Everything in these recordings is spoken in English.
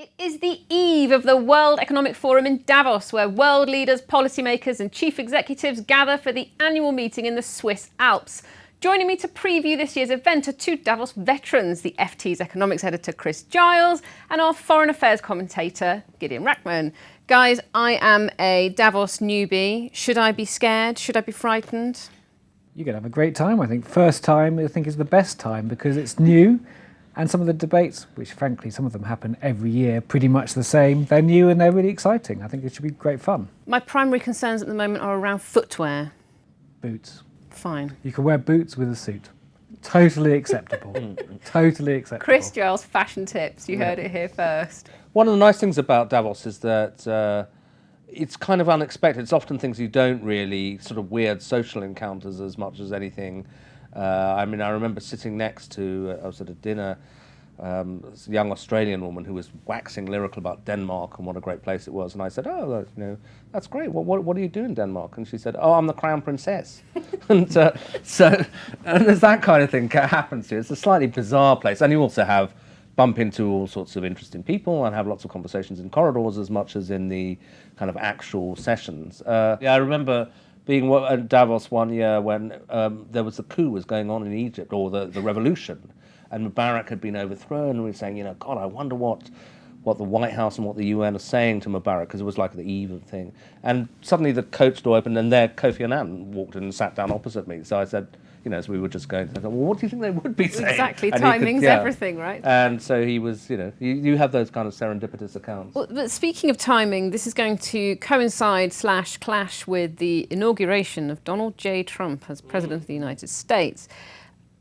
It is the eve of the World Economic Forum in Davos, where world leaders, policymakers and chief executives gather for the annual meeting in the Swiss Alps. Joining me to preview this year's event are two Davos veterans, the FT's economics editor Chris Giles and our foreign affairs commentator Gideon Rachman. Guys, I am a Davos newbie. Should I be scared? Should I be frightened? You're going to have a great time, I think. First time, I think, is the best time because it's new. And some of the debates, which frankly some of them happen every year, pretty much the same. They're new and they're really exciting. I think it should be great fun. My primary concerns at the moment are around footwear. Boots. Fine. You can wear boots with a suit. Totally acceptable. Totally acceptable. Chris Giles, fashion tips. You heard it here first. One of the nice things about Davos is that it's kind of unexpected. It's often things you don't really, sort of weird social encounters as much as anything. I remember sitting next to, I was at a dinner, this young Australian woman who was waxing lyrical about Denmark and what a great place it was. And I said, oh, that's great. What do you do in Denmark? And she said, oh, I'm the crown princess. and there's that kind of thing happens to you. It's a slightly bizarre place. And you also bump into all sorts of interesting people and have lots of conversations in corridors as much as in the kind of actual sessions. I remember being at Davos one year when there was the coup was going on in Egypt, or the revolution, and Mubarak had been overthrown, and we were saying, God, I wonder what the White House and what the UN are saying to Mubarak, because it was like the eve of the thing. And suddenly the coach door opened, and there Kofi Annan walked in and sat down opposite me. So I said, as we were just going, I thought, well, what do you think they would be saying? Exactly, timing's everything, right? And so he was, you have those kind of serendipitous accounts. Well, but speaking of timing, this is going to coincide / clash with the inauguration of Donald J. Trump as President of the United States.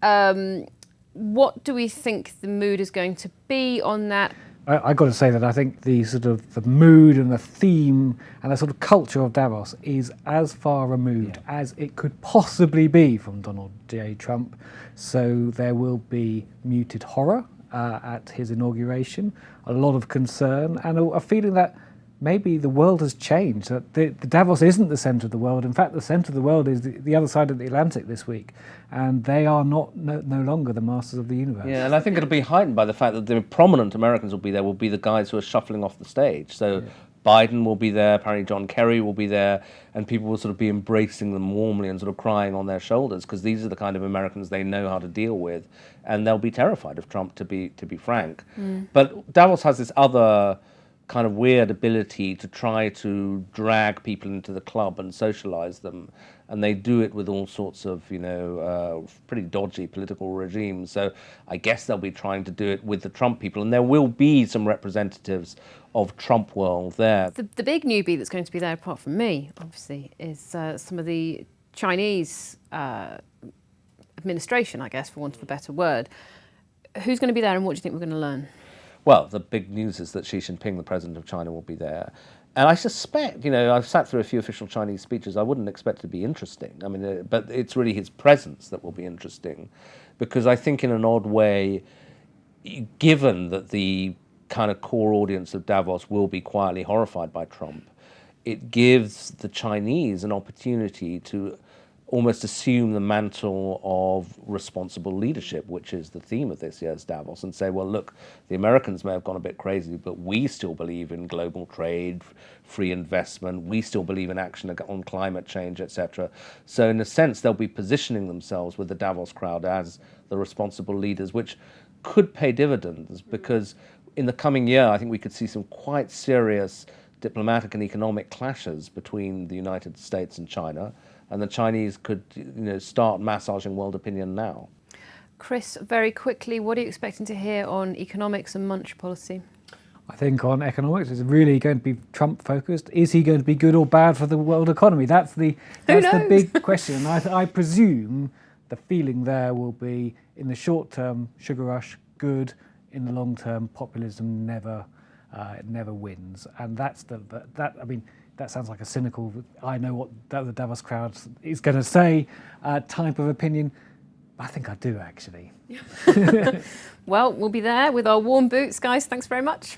What do we think the mood is going to be on that? I've got to say that I think the mood and the theme and the sort of culture of Davos is as far removed as it could possibly be from Donald J. Trump. So there will be muted horror at his inauguration, a lot of concern, and a feeling that maybe the world has changed, that the Davos isn't the centre of the world. In fact, the centre of the world is the other side of the Atlantic this week, and they are no longer the masters of the universe. Yeah, and I think it'll be heightened by the fact that the prominent Americans will be the guys who are shuffling off the stage. So Biden will be there, apparently John Kerry will be there, and people will sort of be embracing them warmly and sort of crying on their shoulders, because these are the kind of Americans they know how to deal with, and they'll be terrified of Trump, to be frank. But Davos has this other kind of weird ability to try to drag people into the club and socialize them, and they do it with all sorts of pretty dodgy political regimes. So I guess they'll be trying to do it with the Trump people, and there will be some representatives of Trump world there. The big newbie that's going to be there, apart from me obviously, is some of the Chinese administration, I guess, for want of a better word. Who's going to be there, and what do you think we're going to learn? Well, the big news is that Xi Jinping, the president of China, will be there. And I suspect, I've sat through a few official Chinese speeches, I wouldn't expect it to be interesting. But it's really his presence that will be interesting, because I think in an odd way, given that the kind of core audience of Davos will be quietly horrified by Trump, it gives the Chinese an opportunity to almost assume the mantle of responsible leadership, which is the theme of this year's Davos, and say, well, look, the Americans may have gone a bit crazy, but we still believe in global trade, free investment, we still believe in action on climate change, etc. So in a sense, they'll be positioning themselves with the Davos crowd as the responsible leaders, which could pay dividends, because in the coming year, I think we could see some quite serious diplomatic and economic clashes between the United States and China, and the Chinese could start massaging world opinion now. Chris, very quickly, what are you expecting to hear on economics and monetary policy? I think on economics, it's really going to be Trump focused. Is he going to be good or bad for the world economy? That's the big question. And I presume the feeling there will be, in the short term, sugar rush, good. In the long term, populism never wins. And that sounds like a cynical, I know what the Davos crowd is going to say type of opinion. I think I do, actually. Well, we'll be there with our warm boots. Guys, thanks very much.